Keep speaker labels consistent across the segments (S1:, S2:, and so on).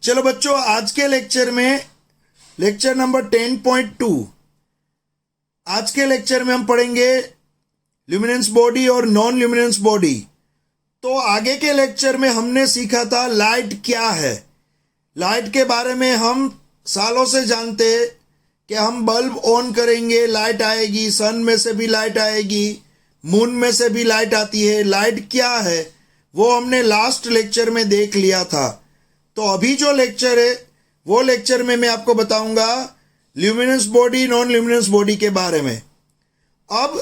S1: चलो बच्चों, आज के लेक्चर में लेक्चर नंबर 10.2, आज के लेक्चर में हम पढ़ेंगे ल्यूमिनेंस बॉडी और नॉन ल्यूमिनेंस बॉडी। तो आगे के लेक्चर में हमने सीखा था लाइट क्या है। लाइट के बारे में हम सालों से जानते हैं कि हम बल्ब ऑन करेंगे लाइट आएगी, सन में से भी लाइट आएगी, मून में से भी लाइट आती है। लाइट क्या है वो हमने लास्ट लेक्चर में देख लिया था। तो अभी जो लेक्चर है वो लेक्चर में मैं आपको बताऊंगा luminance body non luminance body के बारे में। अब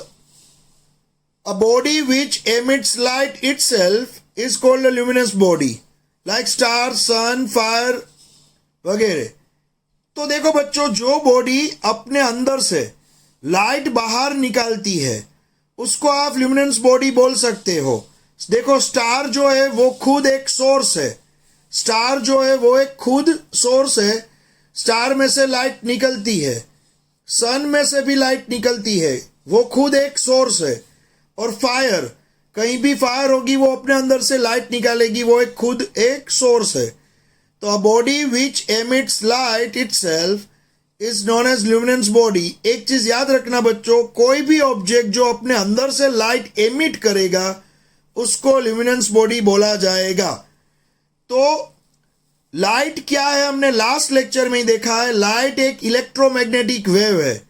S1: a body which emits light itself is called a luminous body, like star, sun, fire वगैरह। तो देखो बच्चों, जो बॉडी अपने अंदर से लाइट बाहर निकालती है उसको आप ल्यूमिनेंस बॉडी बोल सकते हो। देखो, स्टार जो है वो खुद एक सोर्स है। स्टार जो है वो एक खुद सोर्स है। स्टार में से लाइट निकलती है, सन में से भी लाइट निकलती है, वो खुद एक सोर्स है। और फायर, कहीं भी फायर होगी वो अपने अंदर से लाइट निकालेगी, वो एक खुद एक सोर्स है। तो a body which emits light itself is known as luminance body. एक चीज याद रखना बच्चों, कोई भी ऑब्जेक्ट जो अपने अंदर से लाइट एमिट करेगा उसको ल्यूमिनेंस बॉडी बोला जाएगा। तो लाइट क्या है हमने लास्ट लेक्चर में ही देखा है। लाइट एक इलेक्ट्रोमैग्नेटिक वेव है।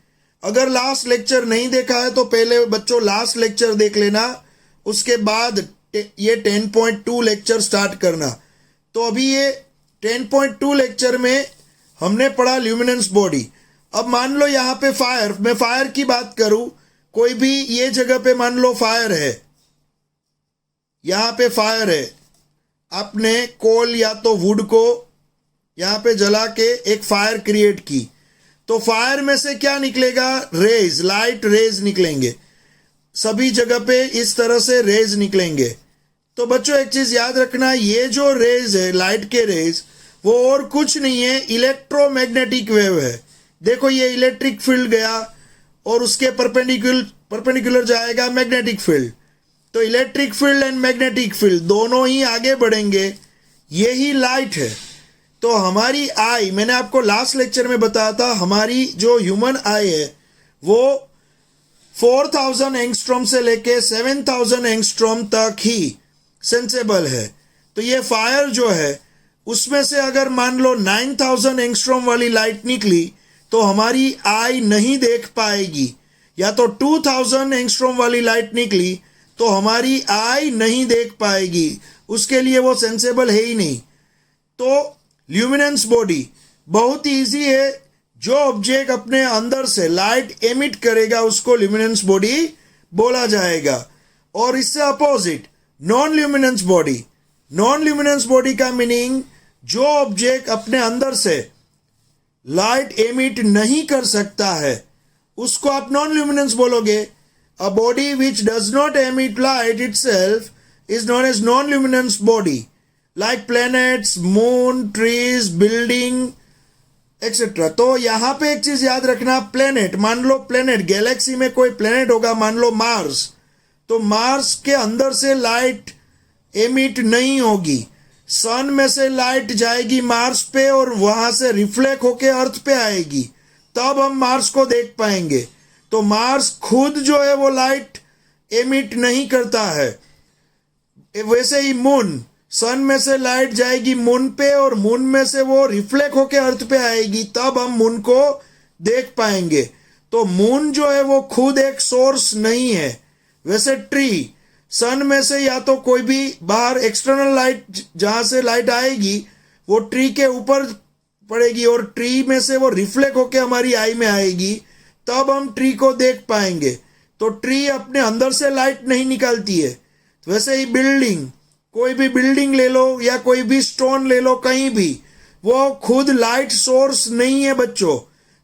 S1: अगर लास्ट लेक्चर नहीं देखा है तो पहले बच्चों लास्ट लेक्चर देख लेना, उसके बाद ये 10.2 लेक्चर स्टार्ट करना। तो अभी ये 10.2 लेक्चर में हमने पढ़ा ल्यूमिनेंस बॉडी। अब मान लो यहाँ पे फायर, मैं फायर की बात करूं, कोई भी ये जगह पे मान लो फायर है, यहाँ पे फायर है, आपने कोल या तो वुड को यहाँ पे जला के एक फायर क्रिएट की, तो फायर में से क्या निकलेगा? रेज, लाइट रेज निकलेंगे। सभी जगह पे इस तरह से रेज निकलेंगे। तो बच्चों एक चीज याद रखना, ये जो रेज है, लाइट के रेज, वो और कुछ नहीं है, इलेक्ट्रोमैग्नेटिक वेव है। देखो, ये इलेक्ट्रिक फील्ड गया और उसके परपेंडिकुलर जाएगा मैग्नेटिक फील्ड। तो electric field and magnetic field दोनों ही आगे बढ़ेंगे, यही लाइट है। तो हमारी आई, मैंने आपको लास्ट लेक्चर में बताया था, हमारी जो ह्यूमन आई है वो 4000 एंगस्ट्रॉम से लेके 7000 एंगस्ट्रॉम तक ही सेंसेबल है। तो ये फायर जो है उसमें से अगर मान लो 9000 एंगस्ट्रॉम वाली लाइट निकली तो हमारी आई नहीं देख पाएगी, या तो 2000 एंगस्ट्रॉम वाली लाइट निकली तो हमारी आई नहीं देख पाएगी, उसके लिए वो सेंसेबल है ही नहीं। तो ल्यूमिनेंस बॉडी बहुत इजी है। जो ऑब्जेक्ट अपने अंदर से लाइट एमिट करेगा उसको ल्यूमिनेंस बॉडी बोला जाएगा। और इससे opposite non luminance body. Non luminance body का मीनिंग, जो ऑब्जेक्ट अपने अंदर से लाइट एमिट नहीं कर सकता है उसको आप नॉन ल्यूमिनेंस बोलोगे। A body which does not emit light itself is known as non luminance body, like planets, moon, trees, building, etc. तो यहाँ पे एक चीज याद रखना, प्लेनेट, मान लो प्लेनेट, गैलेक्सी में कोई प्लेनेट होगा, मान लो मार्स, तो मार्स के अंदर से लाइट एमिट नहीं होगी। सन में से लाइट जाएगी मार्स पे और वहां से रिफ्लेक्ट होके अर्थ पे आएगी, तब हम मार्स को देख पाएंगे। तो मार्स खुद जो है वो लाइट एमिट नहीं करता है। वैसे ही मून, सन में से लाइट जाएगी मून पे और मून में से वो रिफ्लेक्ट होके अर्थ पे आएगी, तब हम मून को देख पाएंगे। तो मून जो है वो खुद एक सोर्स नहीं है। वैसे ट्री, सन में से या तो कोई भी बाहर एक्सटर्नल लाइट, जहां से लाइट आएगी वो ट्री के ऊपर पड़ेगी और ट्री में से वो रिफ्लेक्ट होके हमारी आई में आएगी, तब हम ट्री को देख पाएंगे। तो ट्री अपने अंदर से लाइट नहीं निकालती है। वैसे ही बिल्डिंग, कोई भी बिल्डिंग ले लो या कोई भी स्टोन ले लो, कहीं भी, वो खुद लाइट सोर्स नहीं है बच्चों।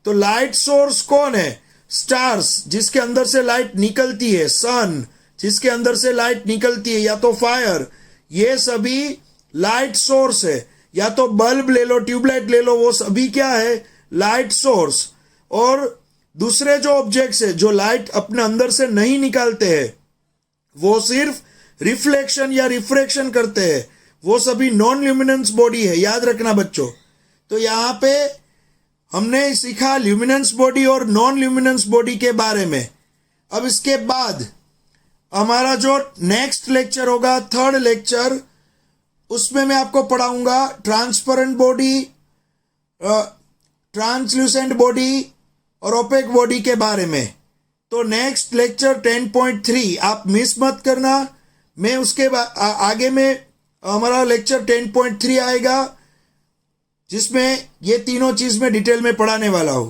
S1: तो लाइट सोर्स कौन है? स्टार्स, जिसके अंदर से लाइट निकलती है, सन, जिसके अंदर से लाइट निकलती है, या तो फायर, ये सभी लाइट सोर्स है। या तो बल्ब ले लो, ट्यूबलाइट ले लो, वो सभी क्या है? Light source. और दूसरे जो ऑब्जेक्ट्स है जो लाइट अपने अंदर से नहीं निकालते हैं, वो सिर्फ रिफ्लेक्शन या रिफ्रैक्शन करते हैं, वो सभी नॉन ल्यूमिनेंस बॉडी है, याद रखना बच्चों। तो यहाँ पे हमने सीखा ल्यूमिनेंस बॉडी और नॉन ल्यूमिनेंस बॉडी के बारे में। अब इसके बाद हमारा जो नेक्स्ट लेक्चर होगा, थर्ड लेक्चर, उसमें मैं आपको पढ़ाऊंगा ट्रांसपेरेंट बॉडी, ट्रांसल्यूसेंट बॉडी और ओपेक बॉडी के बारे में। तो नेक्स्ट लेक्चर 10.3 आप मिस मत करना। मैं उसके आगे में हमारा लेक्चर 10.3 आएगा, जिसमें ये तीनों चीज में डिटेल में पढ़ाने वाला हूं।